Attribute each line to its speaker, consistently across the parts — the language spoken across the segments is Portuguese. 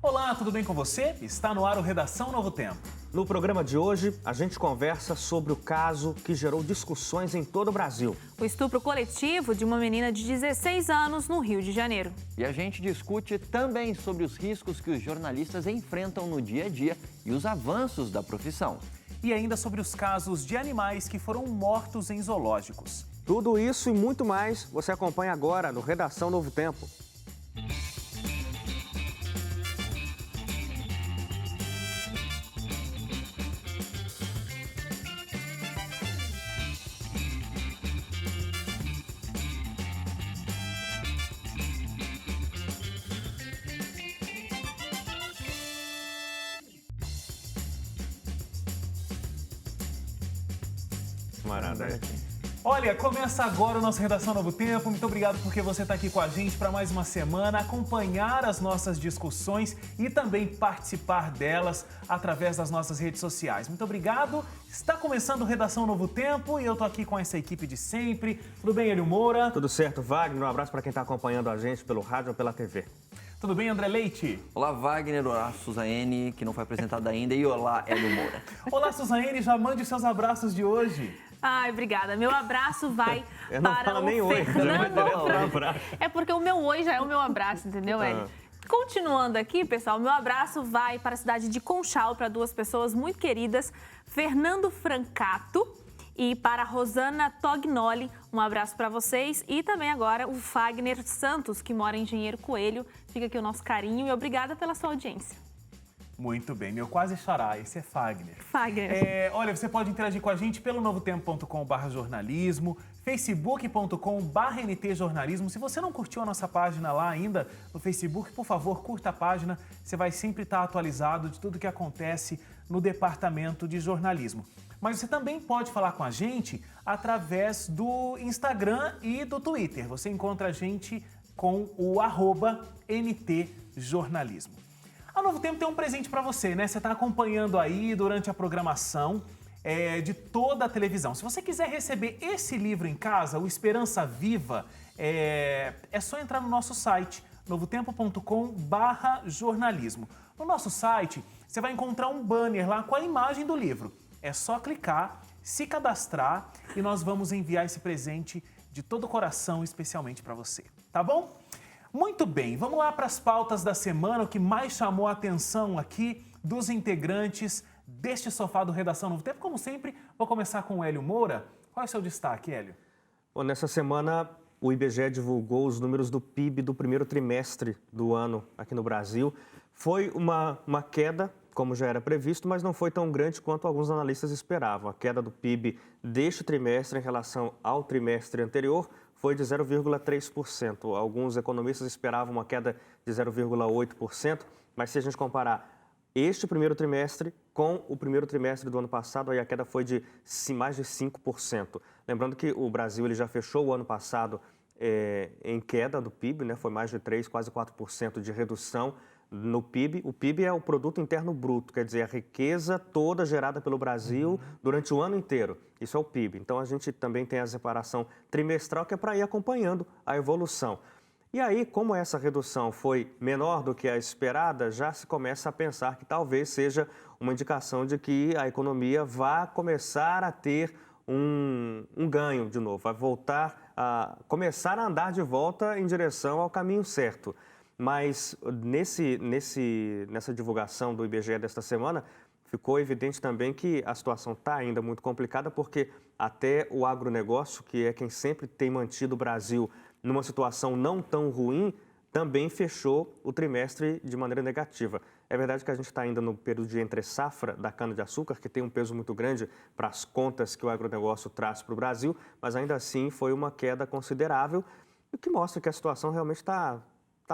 Speaker 1: Olá, tudo bem com você? Está no ar o Redação Novo Tempo.
Speaker 2: No programa de hoje, a gente conversa sobre o caso que gerou discussões em todo o Brasil.
Speaker 3: O estupro coletivo de uma menina de 16 anos no Rio de Janeiro.
Speaker 4: E a gente discute também sobre os riscos que os jornalistas enfrentam no dia a dia e os avanços da profissão.
Speaker 1: E ainda sobre os casos de animais que foram mortos em zoológicos.
Speaker 2: Tudo isso e muito mais você acompanha agora no Redação Novo Tempo.
Speaker 1: Olha, começa agora o nosso Redação Novo Tempo. Muito obrigado porque você está aqui com a gente para mais uma semana, acompanhar as nossas discussões e também participar delas através das nossas redes sociais. Muito obrigado. Está começando o Redação Novo Tempo e eu estou aqui com essa equipe de sempre. Tudo bem, Hélio Moura?
Speaker 2: Tudo certo, Wagner. Um abraço para quem está acompanhando a gente pelo rádio ou pela TV.
Speaker 1: Tudo bem, André Leite?
Speaker 4: Olá, Wagner. Olá, Suzane, que não foi apresentada ainda. E olá, Hélio Moura.
Speaker 1: Olá, Suzane. Já mande os seus abraços de hoje.
Speaker 3: Ai, obrigada. Meu abraço vai
Speaker 2: Eu não
Speaker 3: para
Speaker 2: falo
Speaker 3: o
Speaker 2: nem oi.
Speaker 3: É porque o meu oi já é o meu abraço, entendeu, Hélio? Continuando aqui, pessoal, meu abraço vai para a cidade de Conchal, para duas pessoas muito queridas, Fernando Francato e para a Rosana Tognoli. Um abraço para vocês. E também agora o Fagner Santos, que mora em Engenheiro Coelho. Fica aqui o nosso carinho e obrigada pela sua audiência.
Speaker 1: Muito bem, meu quase xará, esse é Fagner.
Speaker 3: Fagner.
Speaker 1: Olha, você pode interagir com a gente pelo novotempo.com/jornalismo, facebook.com/ntjornalismo. Se você não curtiu a nossa página lá ainda no Facebook, por favor, curta a página. Você vai sempre estar atualizado de tudo que acontece no departamento de jornalismo. Mas você também pode falar com a gente através do Instagram e do Twitter. Você encontra a gente com o @ntjornalismo. A Novo Tempo tem um presente para você, né? Você está acompanhando aí durante a programação de toda a televisão. Se você quiser receber esse livro em casa, o Esperança Viva, é só entrar no nosso site, novotempo.com/jornalismo. No nosso site, você vai encontrar um banner lá com a imagem do livro. É só clicar, se cadastrar e nós vamos enviar esse presente de todo o coração, especialmente para você, tá bom? Muito bem, vamos lá para as pautas da semana, o que mais chamou a atenção aqui dos integrantes deste sofá do Redação Novo Tempo. Como sempre, vou começar com o Hélio Moura. Qual é o seu destaque, Hélio?
Speaker 2: Bom, nessa semana, o IBGE divulgou os números do PIB do primeiro trimestre do ano aqui no Brasil. Foi uma queda, como já era previsto, mas não foi tão grande quanto alguns analistas esperavam. A queda do PIB deste trimestre em relação ao trimestre anterior foi de 0,3%. Alguns economistas esperavam uma queda de 0,8%, mas se a gente comparar este primeiro trimestre com o primeiro trimestre do ano passado, aí a queda foi de mais de 5%. Lembrando que o Brasil ele já fechou o ano passado em queda do PIB, né? Foi mais de 3%, quase 4% de redução no PIB. O PIB é o Produto Interno Bruto, quer dizer, a riqueza toda gerada pelo Brasil durante o ano inteiro. Isso é o PIB. Então, a gente também tem a separação trimestral, que é para ir acompanhando a evolução. E aí, como essa redução foi menor do que a esperada, já se começa a pensar que talvez seja uma indicação de que a economia vai começar a ter um ganho de novo, vai voltar a começar a andar de volta em direção ao caminho certo. Mas nessa divulgação do IBGE desta semana, ficou evidente também que a situação está ainda muito complicada, porque até o agronegócio, que é quem sempre tem mantido o Brasil numa situação não tão ruim, também fechou o trimestre de maneira negativa. É verdade que a gente está ainda no período de entre-safra da cana-de-açúcar, que tem um peso muito grande para as contas que o agronegócio traz para o Brasil, mas ainda assim foi uma queda considerável, o que mostra que a situação realmente está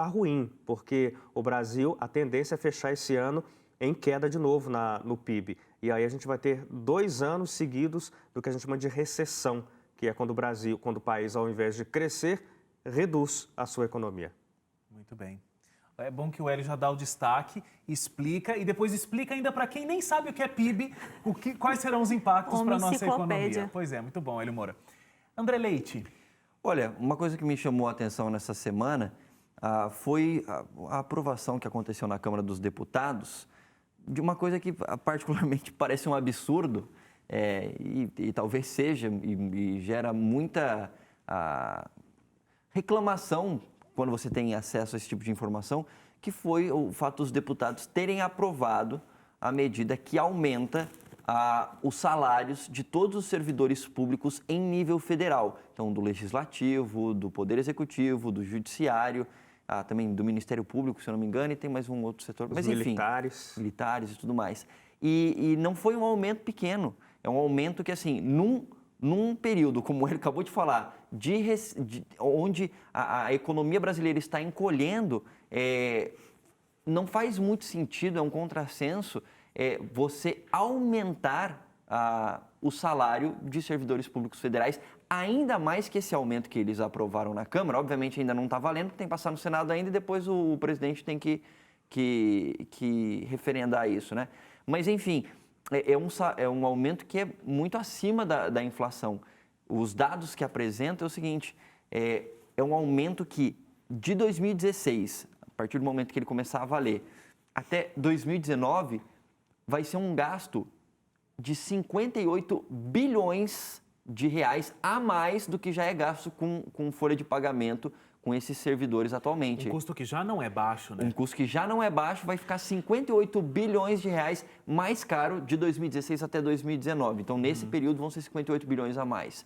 Speaker 2: ruim, porque o Brasil, a tendência é fechar esse ano em queda de novo no PIB. E aí a gente vai ter 2 anos seguidos do que a gente chama de recessão, que é quando o país, ao invés de crescer, reduz a sua economia.
Speaker 1: Muito bem. É bom que o Hélio já dá o destaque, explica e depois explica ainda para quem nem sabe o que é PIB, quais serão os impactos para a nossa economia. Pois é, muito bom, Hélio Moura. André Leite.
Speaker 4: Olha, uma coisa que me chamou a atenção nessa semana, foi a aprovação que aconteceu na Câmara dos Deputados de uma coisa que particularmente parece um absurdo, e talvez seja, e gera muita reclamação quando você tem acesso a esse tipo de informação, que foi o fato dos deputados terem aprovado a medida que aumenta os salários de todos os servidores públicos em nível federal. Então, do Legislativo, do Poder Executivo, do Judiciário, também do Ministério Público, se eu não me engano, e tem mais um outro setor. Mas, enfim, militares e tudo mais. E não foi um aumento pequeno, é um aumento que, assim, num período, como ele acabou de falar, onde a economia brasileira está encolhendo, não faz muito sentido, é um contrassenso, você aumentar o salário de servidores públicos federais, ainda mais que esse aumento que eles aprovaram na Câmara, obviamente ainda não está valendo, tem que passar no Senado ainda e depois o presidente tem que referendar isso, né? Mas, enfim, é um aumento que é muito acima da inflação. Os dados que apresentam é o seguinte, é um aumento que de 2016, a partir do momento que ele começar a valer, até 2019, vai ser um gasto de 58 bilhões de reais a mais do que já é gasto com folha de pagamento com esses servidores atualmente.
Speaker 1: Um custo que já não é baixo, né?
Speaker 4: Um custo que já não é baixo, vai ficar 58 bilhões de reais mais caro de 2016 até 2019. Então, nesse período, vão ser 58 bilhões a mais.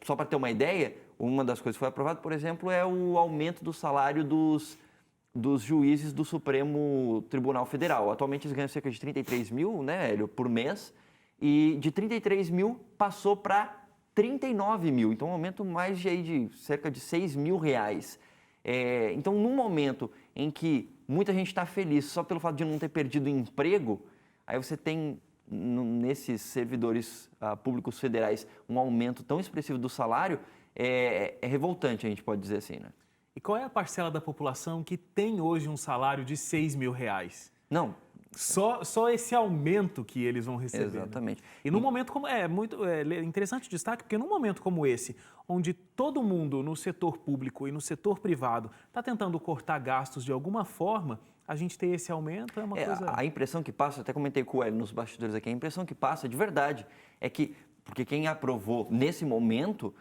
Speaker 4: Só para ter uma ideia, uma das coisas que foi aprovada, por exemplo, é o aumento do salário dos juízes do Supremo Tribunal Federal. Atualmente, eles ganham cerca de 33 mil, né, Hélio, por mês. E de 33 mil passou para 39 mil. Então, um aumento mais de cerca de 6 mil reais. Então, num momento em que muita gente está feliz só pelo fato de não ter perdido o emprego, aí você tem, nesses servidores públicos federais, um aumento tão expressivo do salário, é revoltante, a gente pode dizer assim, né?
Speaker 1: E qual é a parcela da população que tem hoje um salário de 6 mil reais?
Speaker 4: Não.
Speaker 1: Só esse aumento que eles vão receber.
Speaker 4: Exatamente.
Speaker 1: Né? E num momento como... É interessante o destaque, porque num momento como esse, onde todo mundo no setor público e no setor privado está tentando cortar gastos de alguma forma, a gente ter esse aumento é uma coisa...
Speaker 4: A impressão que passa, até comentei com o Hélio nos bastidores aqui, a impressão que passa de verdade é que, porque quem aprovou nesse momento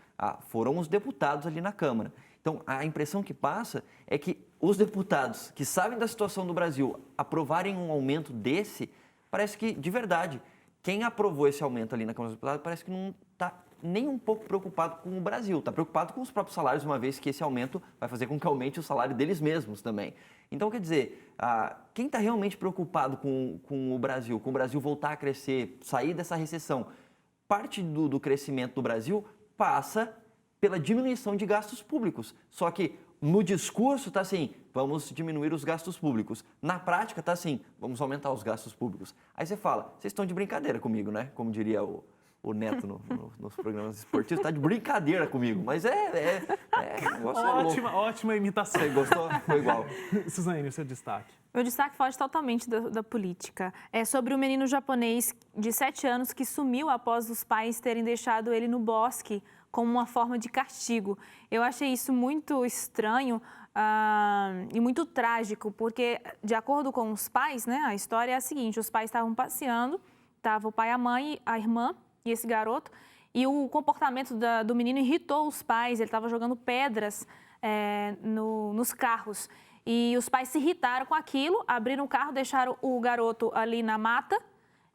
Speaker 4: foram os deputados ali na Câmara. Então, a impressão que passa é que os deputados que sabem da situação do Brasil aprovarem um aumento desse, parece que, de verdade, quem aprovou esse aumento ali na Câmara dos Deputados parece que não está nem um pouco preocupado com o Brasil, está preocupado com os próprios salários, uma vez que esse aumento vai fazer com que aumente o salário deles mesmos também. Então, quer dizer, quem está realmente preocupado com o Brasil voltar a crescer, sair dessa recessão, parte do crescimento do Brasil passa pela diminuição de gastos públicos. Só que no discurso está assim, vamos diminuir os gastos públicos. Na prática está assim, vamos aumentar os gastos públicos. Aí você fala, vocês estão de brincadeira comigo, né? Como diria o Neto nos programas esportivos, está de brincadeira comigo. Mas
Speaker 1: Ótima imitação.
Speaker 4: Você gostou? Foi igual.
Speaker 1: Suzane, o seu destaque.
Speaker 3: Meu destaque foge totalmente da política. É sobre o menino japonês de 7 anos que sumiu após os pais terem deixado ele no bosque como uma forma de castigo. Eu achei isso muito estranho e muito trágico, porque, de acordo com os pais, né, a história é a seguinte, os pais estavam passeando, estava o pai, a mãe, a irmã e esse garoto, e o comportamento do menino irritou os pais, ele estava jogando pedras nos carros. E os pais se irritaram com aquilo, abriram o carro, deixaram o garoto ali na mata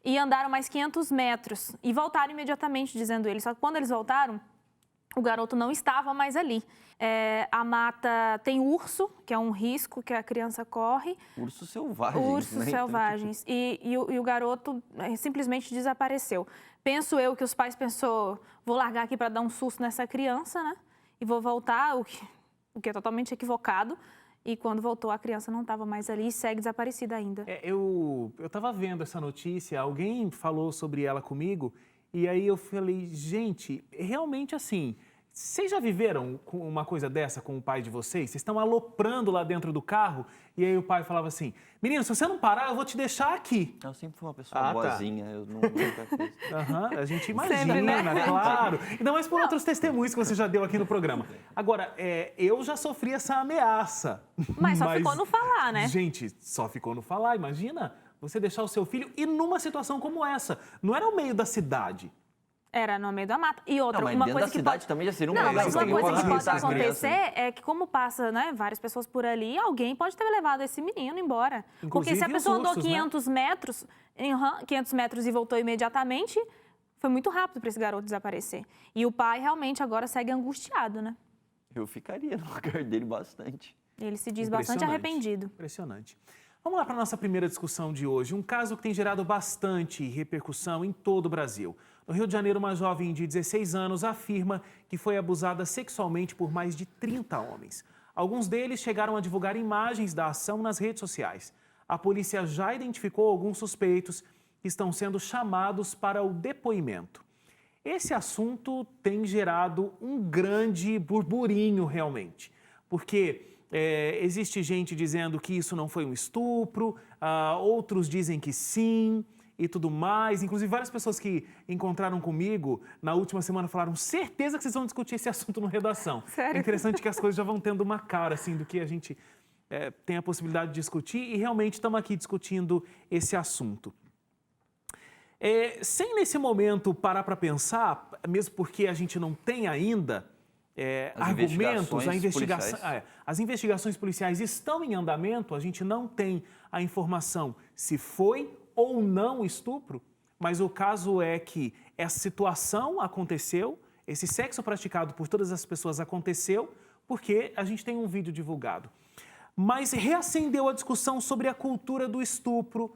Speaker 3: e andaram mais 500 metros e voltaram imediatamente, dizendo ele. Só que quando eles voltaram, o garoto não estava mais ali. A mata tem urso, que é um risco que a criança corre.
Speaker 4: Ursos selvagens.
Speaker 3: Ursos selvagens. E o garoto simplesmente desapareceu. Penso eu que os pais pensou, vou largar aqui para dar um susto nessa criança, né? E vou voltar, o que é totalmente equivocado. E quando voltou, a criança não estava mais ali e segue desaparecida ainda.
Speaker 1: Eu estava vendo essa notícia, alguém falou sobre ela comigo, e aí eu falei, gente, realmente assim, Vocês já viveram uma coisa dessa com o pai de vocês? Vocês estão aloprando lá dentro do carro e aí o pai falava assim, menino, se você não parar, eu vou te deixar aqui.
Speaker 4: Eu sempre fui uma pessoa boazinha, eu nunca fiz.
Speaker 1: A gente imagina,
Speaker 3: Sempre, né?
Speaker 1: claro. Ainda mais por outros testemunhos que você já deu aqui no programa. Agora, eu já sofri essa ameaça.
Speaker 3: Mas só ficou no falar, né?
Speaker 1: Gente, só ficou no falar. Imagina você deixar o seu filho e numa situação como essa. Não era o meio da cidade.
Speaker 3: Era no meio da mata. E outra,
Speaker 4: Não, mas
Speaker 3: uma
Speaker 4: dentro
Speaker 3: coisa
Speaker 4: da
Speaker 3: que
Speaker 4: cidade
Speaker 3: pode...
Speaker 4: também já seria um
Speaker 3: Não,
Speaker 4: problema.
Speaker 3: mas uma
Speaker 1: Tem
Speaker 3: coisa que
Speaker 1: risco
Speaker 3: pode
Speaker 1: das
Speaker 3: acontecer
Speaker 1: crianças.
Speaker 3: é que como passa, né, várias pessoas por ali, alguém pode ter levado esse menino embora. Porque
Speaker 1: Inclusive
Speaker 3: se a
Speaker 1: os
Speaker 3: pessoa andou
Speaker 1: ursos, né?
Speaker 3: 500 metros e voltou imediatamente, foi muito rápido para esse garoto desaparecer. E o pai realmente agora segue angustiado, né?
Speaker 4: Eu ficaria no lugar dele bastante.
Speaker 3: Ele se diz bastante
Speaker 1: Impressionante.
Speaker 3: arrependido.
Speaker 1: Impressionante. Vamos lá para a nossa primeira discussão de hoje. Um caso que tem gerado bastante repercussão em todo o Brasil. No Rio de Janeiro, uma jovem de 16 anos afirma que foi abusada sexualmente por mais de 30 homens. Alguns deles chegaram a divulgar imagens da ação nas redes sociais. A polícia já identificou alguns suspeitos que estão sendo chamados para o depoimento. Esse assunto tem gerado um grande burburinho realmente, porque existe gente dizendo que isso não foi um estupro, outros dizem que sim e tudo mais. Inclusive, várias pessoas que encontraram comigo na última semana falaram certeza que vocês vão discutir esse assunto no Redação.
Speaker 3: Sério?
Speaker 1: É interessante que as coisas já vão tendo uma cara, assim, do que a gente tem a possibilidade de discutir e realmente estamos aqui discutindo esse assunto. Sem nesse momento parar para pensar, mesmo porque a gente não tem ainda argumentos, as investigações policiais estão em andamento, a gente não tem a informação se foi ou não estupro, mas o caso é que essa situação aconteceu, esse sexo praticado por todas as pessoas aconteceu, porque a gente tem um vídeo divulgado. Mas reacendeu a discussão sobre a cultura do estupro,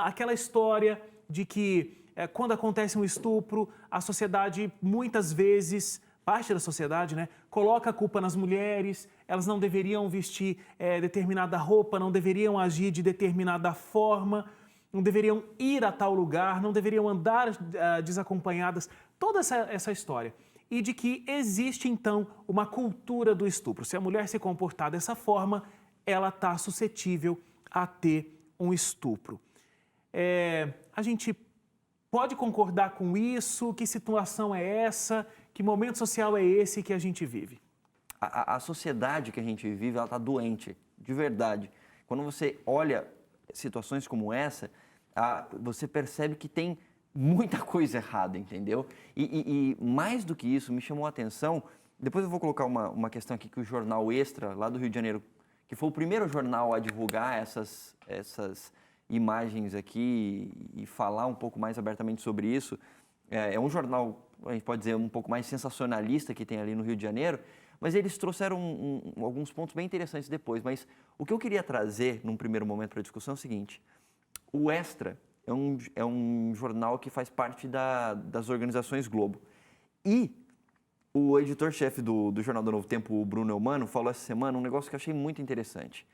Speaker 1: aquela história de que quando acontece um estupro, a sociedade muitas vezes, parte da sociedade, né, coloca a culpa nas mulheres, elas não deveriam vestir determinada roupa, não deveriam agir de determinada forma, não deveriam ir a tal lugar, não deveriam andar desacompanhadas, toda essa história. E de que existe, então, uma cultura do estupro. Se a mulher se comportar dessa forma, ela está suscetível a ter um estupro. A gente pode concordar com isso? Que situação é essa? Que momento social é esse que a gente vive?
Speaker 4: A sociedade que a gente vive, ela está doente, de verdade. Quando você olha situações como essa, você percebe que tem muita coisa errada, entendeu? E mais do que isso, me chamou a atenção, depois eu vou colocar uma questão aqui que o Jornal Extra, lá do Rio de Janeiro, que foi o primeiro jornal a divulgar essas imagens aqui e falar um pouco mais abertamente sobre isso. É um jornal, a gente pode dizer, um pouco mais sensacionalista que tem ali no Rio de Janeiro, mas eles trouxeram alguns pontos bem interessantes depois. Mas o que eu queria trazer num primeiro momento para a discussão é o seguinte: o Extra é um jornal que faz parte das organizações Globo. E o editor-chefe do Jornal do Novo Tempo, o Bruno Eumano, falou essa semana um negócio que eu achei muito interessante.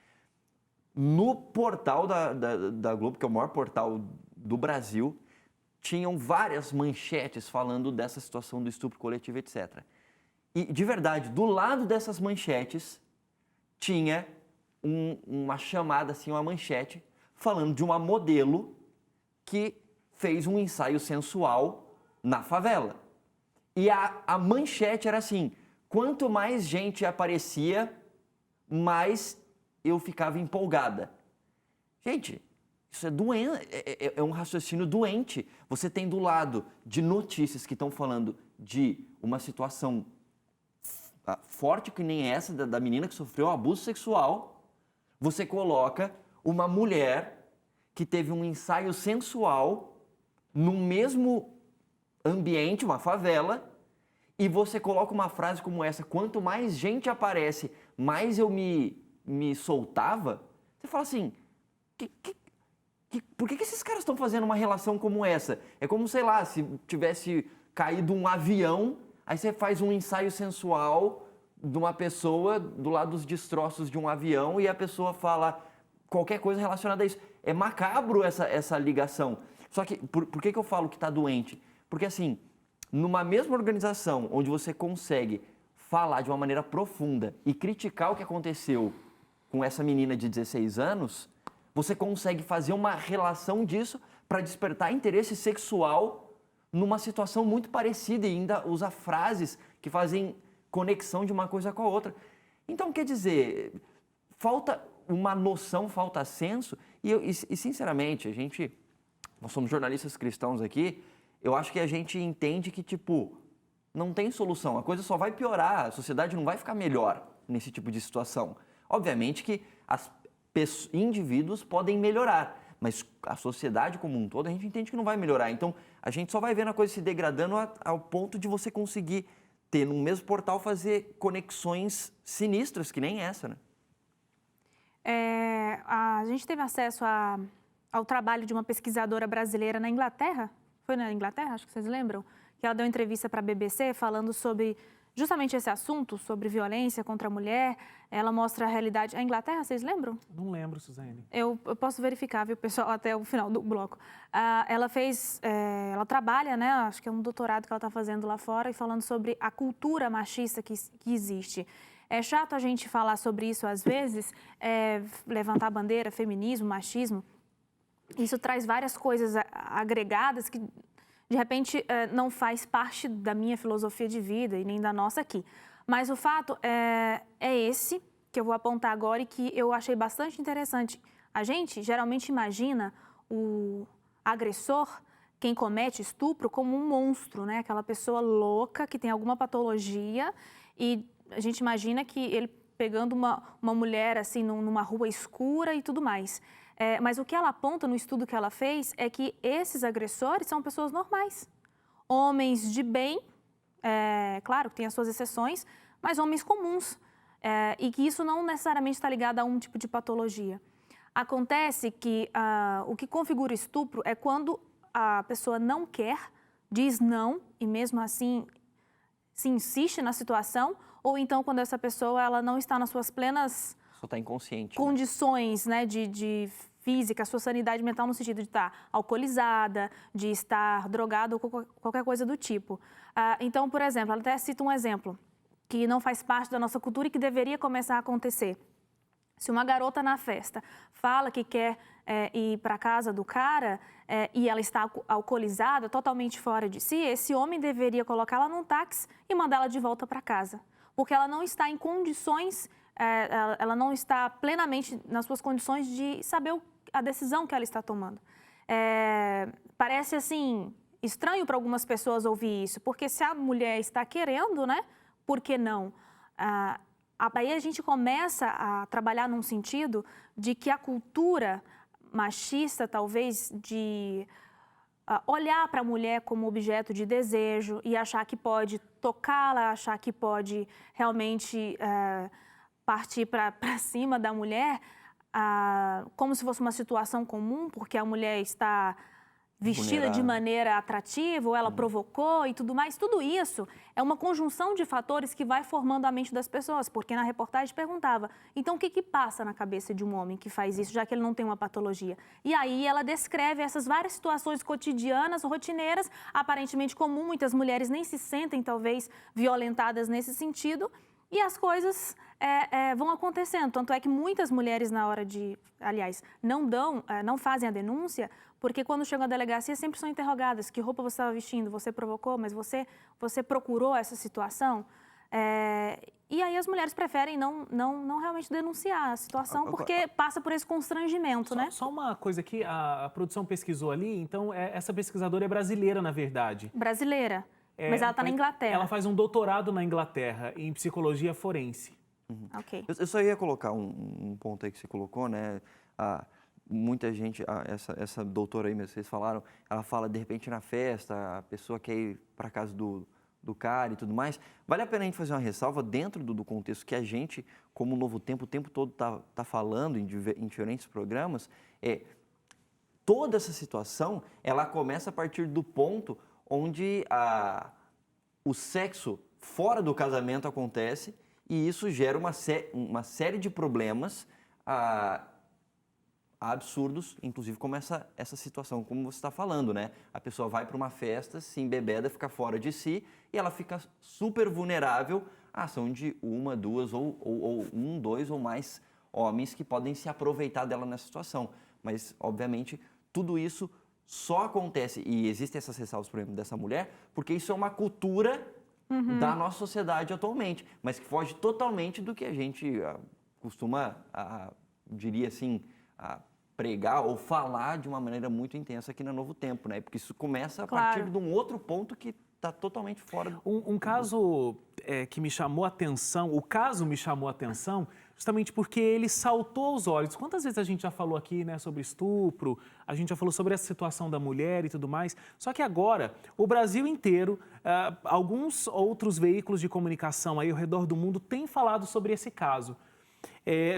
Speaker 4: No portal da Globo, que é o maior portal do Brasil, tinham várias manchetes falando dessa situação do estupro coletivo, etc. E, de verdade, do lado dessas manchetes, tinha uma chamada, assim, uma manchete, falando de uma modelo que fez um ensaio sensual na favela. E a manchete era assim: quanto mais gente aparecia, mais eu ficava empolgada. Gente, isso é doente, é um raciocínio doente. Você tem do lado de notícias que estão falando de uma situação forte que nem essa da menina que sofreu abuso sexual, você coloca uma mulher que teve um ensaio sensual no mesmo ambiente, uma favela, e você coloca uma frase como essa: quanto mais gente aparece, mais eu me soltava. Você fala assim, por que esses caras estão fazendo uma relação como essa? É como, sei lá, se tivesse caído um avião, aí você faz um ensaio sensual de uma pessoa do lado dos destroços de um avião e a pessoa fala qualquer coisa relacionada a isso. É macabro essa ligação. Só que, por que eu falo que está doente? Porque, assim, numa mesma organização onde você consegue falar de uma maneira profunda e criticar o que aconteceu com essa menina de 16 anos, você consegue fazer uma relação disso para despertar interesse sexual numa situação muito parecida e ainda usar frases que fazem conexão de uma coisa com a outra. Então, quer dizer, falta uma noção, falta senso e sinceramente, nós somos jornalistas cristãos aqui, eu acho que a gente entende que, tipo, não tem solução, a coisa só vai piorar, a sociedade não vai ficar melhor nesse tipo de situação. Obviamente que indivíduos podem melhorar, mas a sociedade como um todo, a gente entende que não vai melhorar. Então, a gente só vai vendo a coisa se degradando ao ponto de você conseguir ter, no mesmo portal, fazer conexões sinistras, que nem essa, né?
Speaker 3: A gente teve acesso ao trabalho de uma pesquisadora brasileira na Inglaterra. Foi na Inglaterra, acho que vocês lembram? Que ela deu entrevista para a BBC falando sobre justamente esse assunto, sobre violência contra a mulher. Ela mostra a realidade. A Inglaterra, vocês lembram?
Speaker 1: Não lembro, Suzane.
Speaker 3: Eu posso verificar, viu, pessoal, até o final do bloco. Ela trabalha, né, acho que é um doutorado que ela está fazendo lá fora, e falando sobre a cultura machista que existe. É chato a gente falar sobre isso às vezes, levantar a bandeira, feminismo, machismo. Isso traz várias coisas agregadas que, de repente, não faz parte da minha filosofia de vida e nem da nossa aqui. Mas o fato é esse que eu vou apontar agora e que eu achei bastante interessante. A gente geralmente imagina o agressor, quem comete estupro, como um monstro, né? Aquela pessoa louca que tem alguma patologia e a gente imagina que ele pegando uma mulher assim numa rua escura e tudo mais. Mas o que ela aponta no estudo que ela fez é que esses agressores são pessoas normais. Homens de bem, claro que tem as suas exceções, mas homens comuns. E que isso não necessariamente está ligado a um tipo de patologia. Acontece que o que configura o estupro é quando a pessoa não quer, diz não e mesmo assim se insiste na situação, ou então quando essa pessoa ela não está nas suas plenas
Speaker 4: Só está inconsciente.
Speaker 3: condições, né, de física, sua sanidade mental no sentido de estar alcoolizada, de estar drogada ou qualquer coisa do tipo. Então, por exemplo, ela até cita um exemplo que não faz parte da nossa cultura e que deveria começar a acontecer. Se uma garota na festa fala que quer ir para a casa do cara e ela está alcoolizada, totalmente fora de si, esse homem deveria colocá-la num táxi e mandá-la de volta para casa. Porque ela não está em condições, ela não está plenamente nas suas condições de saber a decisão que ela está tomando. Parece assim estranho para algumas pessoas ouvir isso, porque se a mulher está querendo, né, por que não? Aí a gente começa a trabalhar num sentido de que a cultura machista, talvez, de olhar para a mulher como objeto de desejo e achar que pode tocá-la, achar que pode realmente partir para cima da mulher, como se fosse uma situação comum, porque a mulher está vestida de maneira atrativa, ou ela provocou e tudo mais. Tudo isso é uma conjunção de fatores que vai formando a mente das pessoas, porque na reportagem perguntava, então o que passa na cabeça de um homem que faz isso, já que ele não tem uma patologia? E aí ela descreve essas várias situações cotidianas, rotineiras, aparentemente comum, muitas mulheres nem se sentem, talvez, violentadas nesse sentido, e as coisas vão acontecendo. Tanto é que muitas mulheres não fazem a denúncia, porque quando chegam à delegacia sempre são interrogadas. Que roupa você estava vestindo? Você provocou? Mas você procurou essa situação? E aí as mulheres preferem não realmente denunciar a situação, porque passa por esse constrangimento, né?
Speaker 1: Só uma coisa aqui, a produção pesquisou ali, então essa pesquisadora é brasileira, na verdade.
Speaker 3: Brasileira, mas ela está na Inglaterra.
Speaker 1: Ela faz um doutorado na Inglaterra em psicologia forense.
Speaker 3: Ok.
Speaker 4: Eu só ia colocar um ponto aí que você colocou, né? Muita gente, essa doutora aí, vocês falaram, ela fala de repente na festa, a pessoa quer ir para casa do cara e tudo mais. Vale a pena a gente fazer uma ressalva dentro do contexto que a gente, como Novo Tempo, o tempo todo tá falando em diferentes programas, toda essa situação, ela começa a partir do ponto onde o sexo fora do casamento acontece e isso gera uma série de problemas absurdos, inclusive como essa situação, como você está falando, né? A pessoa vai para uma festa, se embebeda, fica fora de si e ela fica super vulnerável à ação de uma, duas ou um, dois ou mais homens que podem se aproveitar dela nessa situação. Mas, obviamente, tudo isso só acontece, e existem essas ressalvas, por exemplo, dessa mulher, porque isso é uma cultura da nossa sociedade atualmente, mas que foge totalmente do que a gente costuma, diria assim, pregar ou falar de uma maneira muito intensa aqui na Novo Tempo, né? Porque isso começa a partir de um outro ponto que está totalmente fora.
Speaker 1: Um caso que me chamou a atenção, o caso me chamou a atenção justamente porque ele saltou aos olhos. Quantas vezes a gente já falou aqui, né, sobre estupro, a gente já falou sobre essa situação da mulher e tudo mais, só que agora o Brasil inteiro, alguns outros veículos de comunicação aí ao redor do mundo têm falado sobre esse caso.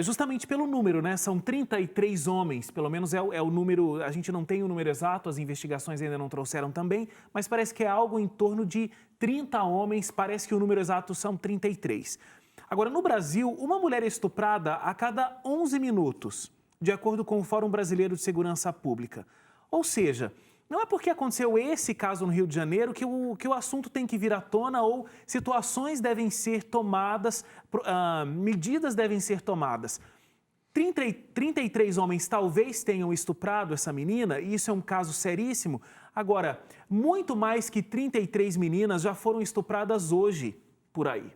Speaker 1: Justamente pelo número, né? São 33 homens, pelo menos é o número, a gente não tem o número exato, as investigações ainda não trouxeram também, mas parece que é algo em torno de 30 homens, parece que o número exato são 33. Agora, no Brasil, uma mulher é estuprada a cada 11 minutos, de acordo com o Fórum Brasileiro de Segurança Pública. Ou seja, não é porque aconteceu esse caso no Rio de Janeiro que o assunto tem que vir à tona ou situações devem ser tomadas, medidas devem ser tomadas. 33 homens talvez tenham estuprado essa menina, e isso é um caso seríssimo. Agora, muito mais que 33 meninas já foram estupradas hoje por aí.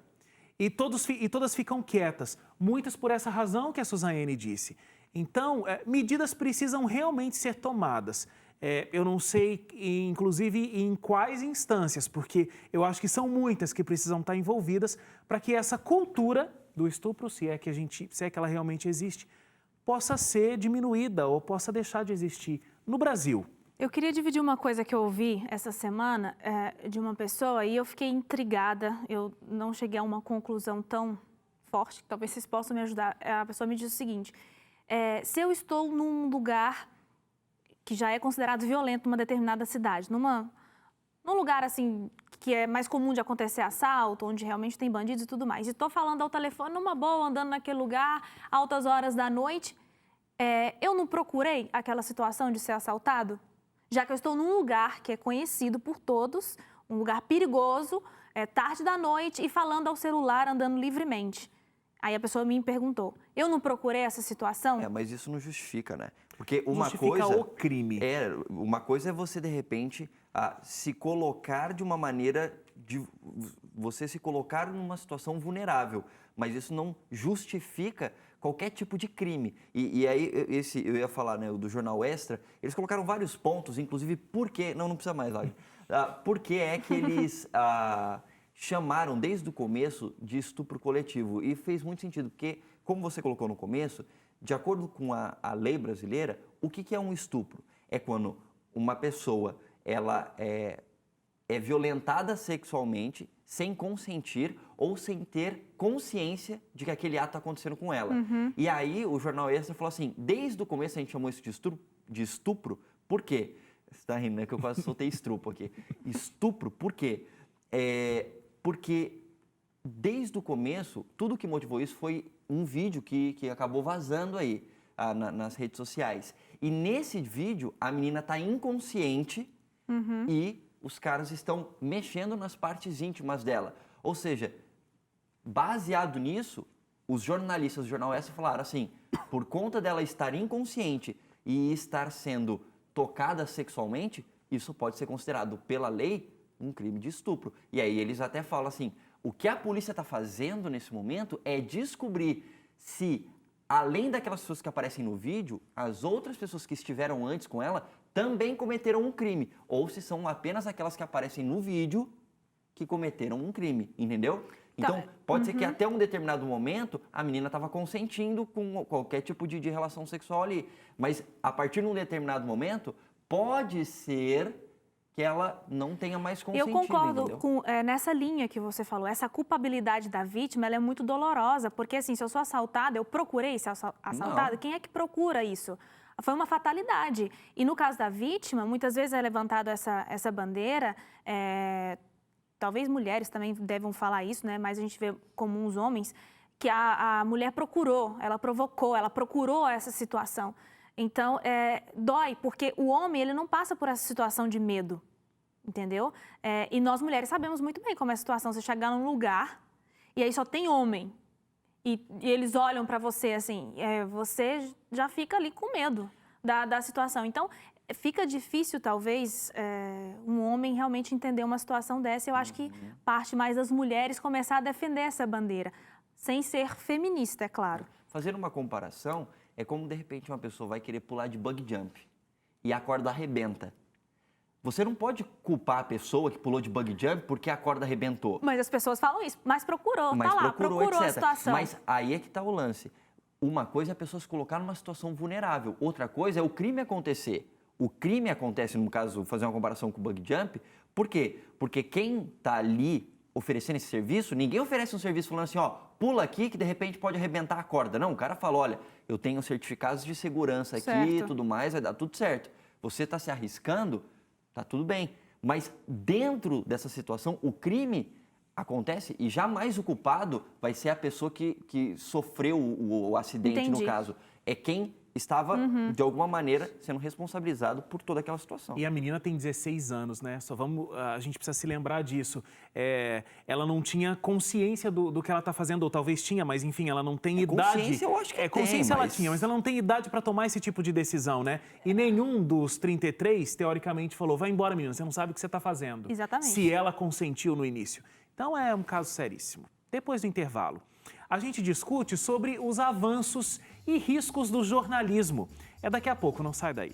Speaker 1: E todas ficam quietas, muitas por essa razão que a Suzane disse. Então, medidas precisam realmente ser tomadas. Eu não sei, inclusive, em quais instâncias, porque eu acho que são muitas que precisam estar envolvidas para que essa cultura do estupro, se é que ela realmente existe, possa ser diminuída ou possa deixar de existir no Brasil.
Speaker 3: Eu queria dividir uma coisa que eu ouvi essa semana de uma pessoa e eu fiquei intrigada, eu não cheguei a uma conclusão tão forte, que talvez vocês possam me ajudar. A pessoa me disse o seguinte, se eu estou num lugar que já é considerado violento numa determinada cidade, num lugar assim que é mais comum de acontecer assalto, onde realmente tem bandidos e tudo mais, e estou falando ao telefone numa boa, andando naquele lugar, altas horas da noite, eu não procurei aquela situação de ser assaltado? Já que eu estou num lugar que é conhecido por todos, um lugar perigoso, tarde da noite, e falando ao celular, andando livremente. Aí a pessoa me perguntou, eu não procurei essa situação?
Speaker 4: Mas isso não justifica, né? Porque
Speaker 1: justifica o crime.
Speaker 4: Uma coisa é você, de repente, se colocar de uma maneira de você se colocar numa situação vulnerável, mas isso não justifica qualquer tipo de crime. E aí, eu ia falar, né, do Jornal Extra, eles colocaram vários pontos, inclusive por que... Não precisa mais, Wagner. Por que é que eles chamaram desde o começo de estupro coletivo? E fez muito sentido, porque, como você colocou no começo, de acordo com a lei brasileira, o que é um estupro? É quando uma pessoa ela é violentada sexualmente sem consentir ou sem ter consciência de que aquele ato está acontecendo com ela. E aí o Jornal Extra falou assim, desde o começo a gente chamou isso de estupro, por quê? Você está rindo, né? Que eu quase soltei estrupo aqui. Estupro, por quê? Porque desde o começo, tudo que motivou isso foi um vídeo que acabou vazando aí nas redes sociais. E nesse vídeo, a menina está inconsciente e os caras estão mexendo nas partes íntimas dela. Ou seja, baseado nisso, os jornalistas do Jornal Extra falaram assim, por conta dela estar inconsciente e estar sendo tocada sexualmente, isso pode ser considerado pela lei um crime de estupro. E aí eles até falam assim, o que a polícia está fazendo nesse momento é descobrir se, além daquelas pessoas que aparecem no vídeo, as outras pessoas que estiveram antes com ela também cometeram um crime. Ou se são apenas aquelas que aparecem no vídeo que cometeram um crime, entendeu? Então, pode ser que até um determinado momento a menina estava consentindo com qualquer tipo de relação sexual ali. Mas a partir de um determinado momento, pode ser que ela não tenha mais consentido.
Speaker 3: Eu concordo nessa linha que você falou. Essa culpabilidade da vítima, ela é muito dolorosa, porque assim, se eu sou assaltada, eu procurei ser assaltada, quem é que procura isso? Foi uma fatalidade. E no caso da vítima, muitas vezes é levantado essa bandeira, talvez mulheres também devam falar isso, né? Mas a gente vê como uns homens, que a mulher procurou, ela provocou, ela procurou essa situação. Então, dói, porque o homem, ele não passa por essa situação de medo, entendeu? E nós, mulheres, sabemos muito bem como é a situação. Você chegar num lugar e aí só tem homem e eles olham para você assim, você já fica ali com medo da situação. Então, fica difícil, talvez, um homem realmente entender uma situação dessa. Eu acho que parte mais das mulheres começar a defender essa bandeira, sem ser feminista, é claro.
Speaker 4: Fazer uma comparação é como, de repente, uma pessoa vai querer pular de bug jump e a corda arrebenta. Você não pode culpar a pessoa que pulou de bug jump porque a corda arrebentou.
Speaker 3: Mas as pessoas falam isso, mas procurou, tá lá, procurou a situação.
Speaker 4: Mas aí é que está o lance. Uma coisa é a pessoa se colocar numa situação vulnerável, outra coisa é o crime acontecer. O crime acontece, no caso, fazer uma comparação com o bug jump, por quê? Porque quem está ali oferecendo esse serviço, ninguém oferece um serviço falando assim, ó, pula aqui que de repente pode arrebentar a corda. Não, o cara fala, olha, eu tenho certificados de segurança aqui e tudo mais, vai dar tudo certo. Você está se arriscando, tá tudo bem. Mas dentro dessa situação, o crime acontece e jamais o culpado vai ser a pessoa que sofreu o acidente,
Speaker 3: Entendi.
Speaker 4: no caso. É quem estava, de alguma maneira, sendo responsabilizado por toda aquela situação.
Speaker 1: E a menina tem 16 anos, né? A gente precisa se lembrar disso. Ela não tinha consciência do que ela está fazendo, ou talvez tinha, mas enfim, ela não tem idade.
Speaker 4: Consciência eu acho que
Speaker 1: consciência
Speaker 4: tem,
Speaker 1: ela tinha, mas ela não tem idade para tomar esse tipo de decisão, né? E nenhum dos 33, teoricamente, falou, vai embora, menina, você não sabe o que você está fazendo.
Speaker 3: Exatamente.
Speaker 1: Se ela consentiu no início. Então é um caso seríssimo. Depois do intervalo, a gente discute sobre os avanços e riscos do jornalismo. É daqui a pouco, não sai daí.